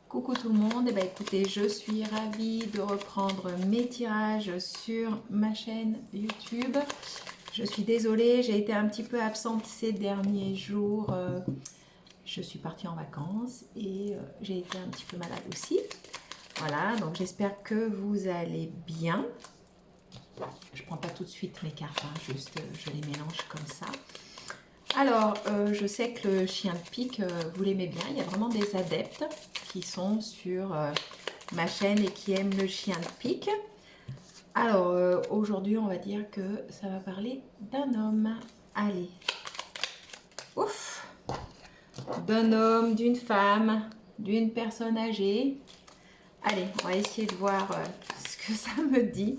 Coucou tout le monde, et écoutez, je suis ravie de reprendre mes tirages sur ma chaîne YouTube. Je suis désolée, j'ai été un petit peu absente ces derniers jours. Je suis partie en vacances et j'ai été un petit peu malade aussi. Voilà, donc j'espère que vous allez bien. Je ne prends pas tout de suite mes cartes, hein, juste je les mélange comme ça. Alors, je sais que le chien de pique, vous l'aimez bien. Il y a vraiment des adeptes qui sont sur ma chaîne et qui aiment le chien de pique. Alors, aujourd'hui, on va dire que ça va parler d'un homme. Allez. Ouf! D'un homme, d'une femme, d'une personne âgée. Allez, on va essayer de voir ce que ça me dit.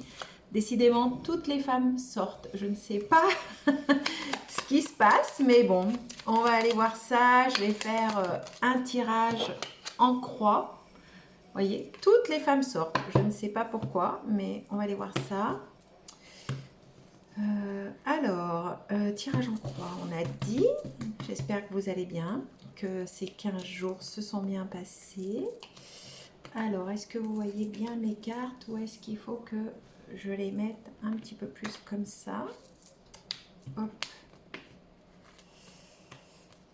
Décidément, toutes les femmes sortent. Je ne sais pas ce qui se passe, mais bon, on va aller voir ça. Je vais faire un tirage en croix. Vous voyez, toutes les femmes sortent. Je ne sais pas pourquoi, mais on va aller voir ça. Tirage en croix, on a dit. J'espère que vous allez bien, que ces 15 jours se sont bien passés. Alors, est-ce que vous voyez bien mes cartes ou est-ce qu'il faut que je les mette un petit peu plus comme ça? Hop.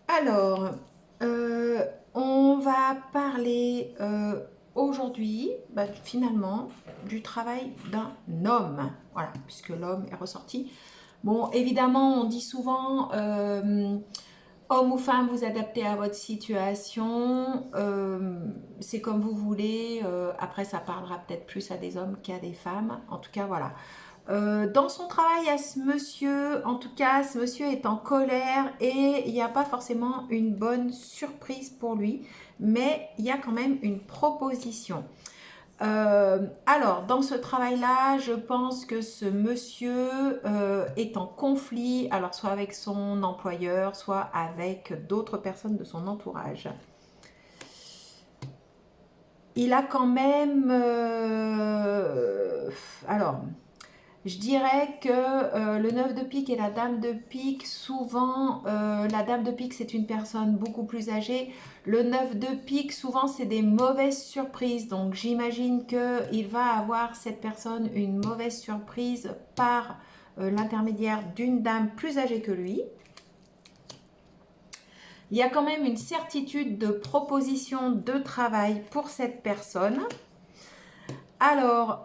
Alors, on va parler aujourd'hui, finalement, du travail d'un homme. Voilà, puisque l'homme est ressorti. Bon, évidemment, on dit souvent, homme ou femme, vous adaptez à votre situation. C'est comme vous voulez. Après, ça parlera peut-être plus à des hommes qu'à des femmes. En tout cas, voilà. Dans son travail à ce monsieur, en tout cas, ce monsieur est en colère et il n'y a pas forcément une bonne surprise pour lui, mais il y a quand même une proposition. Alors, dans ce travail-là, je pense que ce monsieur est en conflit, alors soit avec son employeur, soit avec d'autres personnes de son entourage. Il a quand même... alors... Je dirais que le 9 de pique et la dame de pique, souvent, la dame de pique, c'est une personne beaucoup plus âgée. Le 9 de pique, souvent, c'est des mauvaises surprises. Donc, j'imagine qu'il va avoir, cette personne, une mauvaise surprise par l'intermédiaire d'une dame plus âgée que lui. Il y a quand même une certitude de proposition de travail pour cette personne. Alors,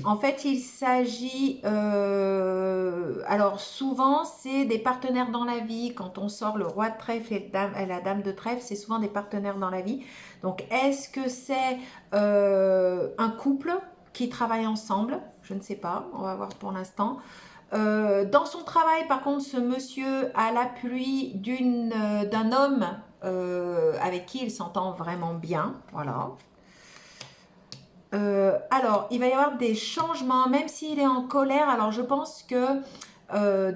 en fait, il s'agit... alors, souvent, c'est des partenaires dans la vie. Quand on sort le roi de trèfle et la dame de trèfle, c'est souvent des partenaires dans la vie. Donc, est-ce que c'est un couple qui travaille ensemble? Je ne sais pas, on va voir pour l'instant. Dans son travail, par contre, ce monsieur a l'appui d'un homme avec qui il s'entend vraiment bien. Voilà. Alors, il va y avoir des changements, même s'il est en colère. Alors, je pense que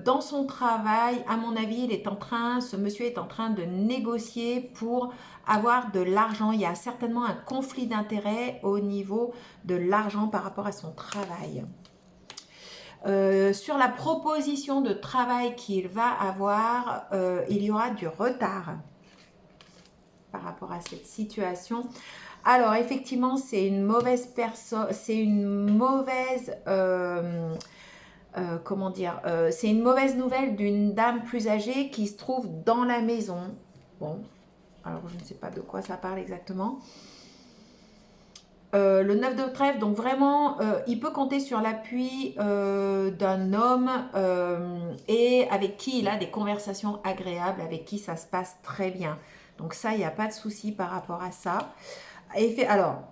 dans son travail, à mon avis, ce monsieur est en train de négocier pour avoir de l'argent. Il y a certainement un conflit d'intérêts au niveau de l'argent par rapport à son travail. Sur la proposition de travail qu'il va avoir, il y aura du retard par rapport à cette situation. Alors, effectivement, c'est une mauvaise personne, c'est une mauvaise, comment dire, c'est une mauvaise nouvelle d'une dame plus âgée qui se trouve dans la maison. Bon, alors je ne sais pas de quoi ça parle exactement. Le 9 de trèfle, donc vraiment, il peut compter sur l'appui d'un homme et avec qui il a des conversations agréables, avec qui ça se passe très bien. Donc ça, il n'y a pas de souci par rapport à ça. Alors,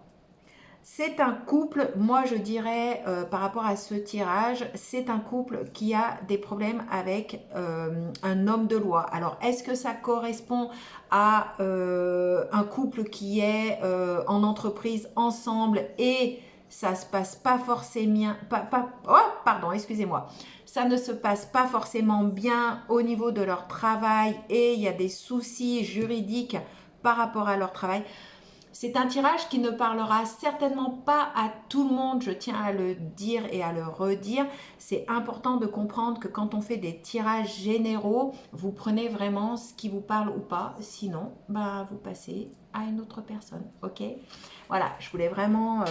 c'est un couple, moi je dirais par rapport à ce tirage, c'est un couple qui a des problèmes avec un homme de loi. Alors, est-ce que ça correspond à un couple qui est en entreprise ensemble et ça se passe pas forcément... oh, pardon, excusez-moi. Ça ne se passe pas forcément bien au niveau de leur travail et il y a des soucis juridiques par rapport à leur travail. C'est un tirage qui ne parlera certainement pas à tout le monde, je tiens à le dire et à le redire. C'est important de comprendre que quand on fait des tirages généraux, vous prenez vraiment ce qui vous parle ou pas. Sinon, bah, vous passez à une autre personne. Ok? Voilà, je voulais vraiment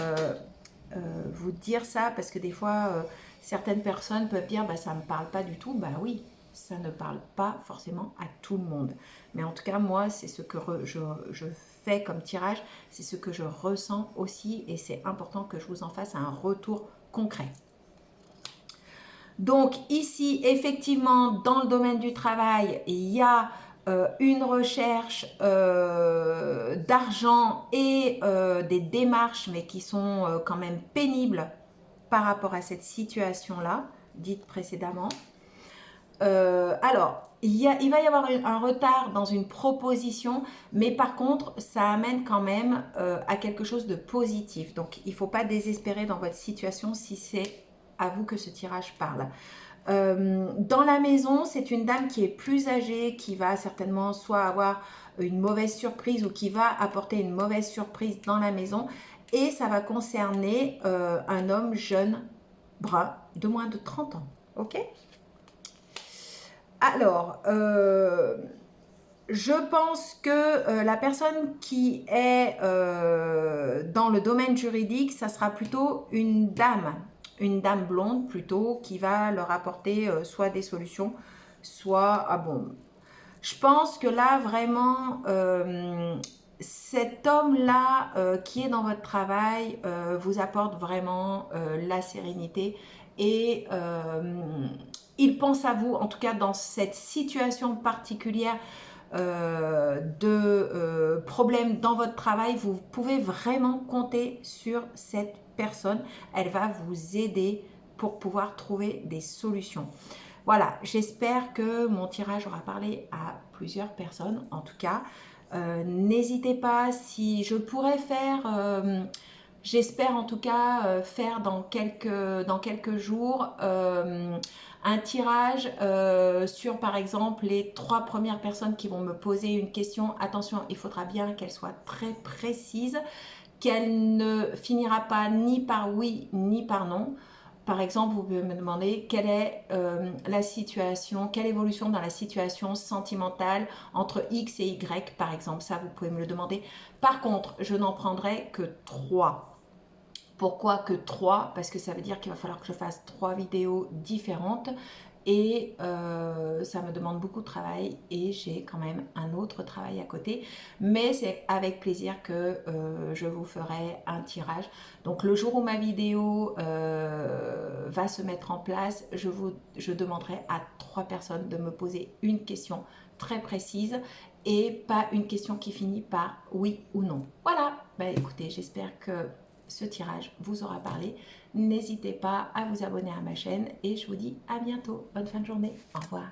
vous dire ça parce que des fois, certaines personnes peuvent dire bah, ça ne me parle pas du tout. Bah oui, ça ne parle pas forcément à tout le monde. Mais en tout cas, moi, c'est ce que je fais comme tirage, c'est ce que je ressens aussi et c'est important que je vous en fasse un retour concret. Donc ici, effectivement, dans le domaine du travail, il y a une recherche d'argent et des démarches, mais qui sont quand même pénibles par rapport à cette situation-là, dite précédemment. Alors, il va y avoir un retard dans une proposition, mais par contre, ça amène quand même à quelque chose de positif. Donc, il ne faut pas désespérer dans votre situation si c'est à vous que ce tirage parle. Dans la maison, c'est une dame qui est plus âgée, qui va certainement soit avoir une mauvaise surprise ou qui va apporter une mauvaise surprise dans la maison. Et ça va concerner un homme jeune, brun, de moins de 30 ans. Ok ? Alors, je pense que la personne qui est dans le domaine juridique, ça sera plutôt une dame blonde plutôt, qui va leur apporter soit des solutions, soit... Ah bon, je pense que là, vraiment, cet homme-là qui est dans votre travail vous apporte vraiment la sérénité et il pense à vous, en tout cas dans cette situation particulière de problèmes dans votre travail, vous pouvez vraiment compter sur cette personne. Elle va vous aider pour pouvoir trouver des solutions. Voilà, j'espère que mon tirage aura parlé à plusieurs personnes. En tout cas, n'hésitez pas, si je pourrais faire, j'espère en tout cas faire dans quelques jours un tirage sur par exemple les 3 premières personnes qui vont me poser une question. Attention, il faudra bien qu'elle soit très précise, qu'elle ne finira pas ni par oui ni par non. Par exemple, vous pouvez me demander quelle est la situation, quelle évolution dans la situation sentimentale entre X et Y, par exemple. Ça, vous pouvez me le demander. Par contre, je n'en prendrai que 3. Pourquoi que 3? Parce que ça veut dire qu'il va falloir que je fasse 3 vidéos différentes et ça me demande beaucoup de travail et j'ai quand même un autre travail à côté, mais c'est avec plaisir que je vous ferai un tirage. Donc le jour où ma vidéo va se mettre en place, je demanderai à 3 personnes de me poser une question très précise et pas une question qui finit par oui ou non. Voilà, bah, écoutez, j'espère que ce tirage vous aura parlé. N'hésitez pas à vous abonner à ma chaîne et je vous dis à bientôt. Bonne fin de journée. Au revoir.